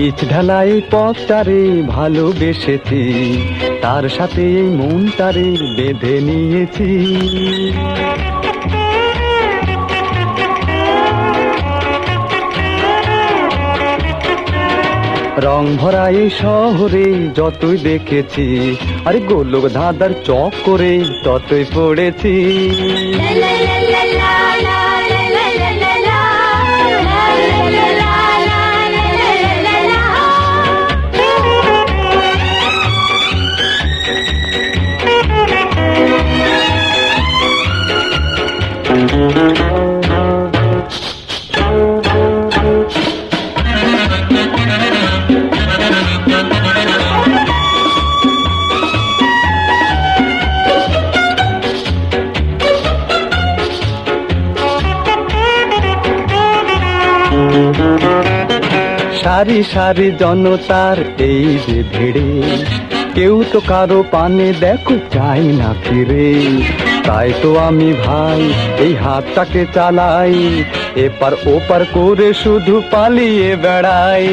Pitch ঢালাই পথটারে ভালোবেসেছি, তার সাথে এই মনটারে বেঁধে নিয়েছি। রং ভরা এই শহরে যতই দেখেছি, আরে গোলক ধাঁধার চক করে ততই পড়েছি। সারি সারি জনতার এই যে ভিড়ে, কেউ তো কারো পানে দেখো চাই না ফিরে। তাই তো আমি ভাই এই হাতটাকে চালাই, এপার ওপার করে শুধু পালিয়ে বেড়াই।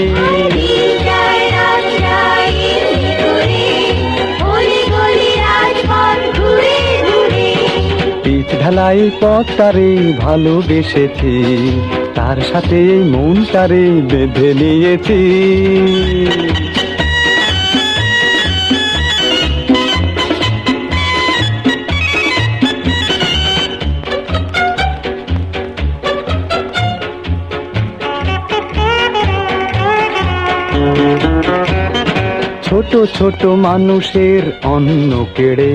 পিচ ঢালাই পথটারে ভালোবেসেছি, তার সাথে এই মনটারে বেঁধে নিয়েছি। ছোট ছোট মানুষের অন্ন কেড়ে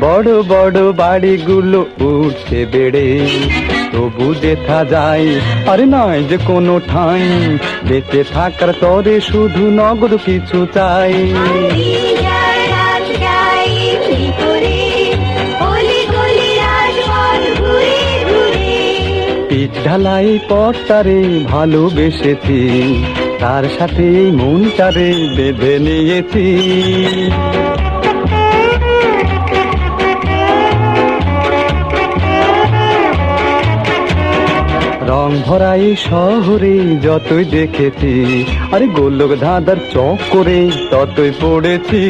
বড় বড় বাড়িগুলো উঠছে বেড়ে, তবু দেখা যায় আর নয় যে কোনো ঠাঁই, বেঁচে থাকার তরে শুধু নগদ কিছু চাই। পিচ ঢালাই পথটারে ভালোবেসেছি, তার সাথে এই মনটারে বেঁধে নিয়েছি। রং ভরা এই শহরে যতই দেখেছি, আরে গোলক ধাঁধার চক করে ততই পড়েছি।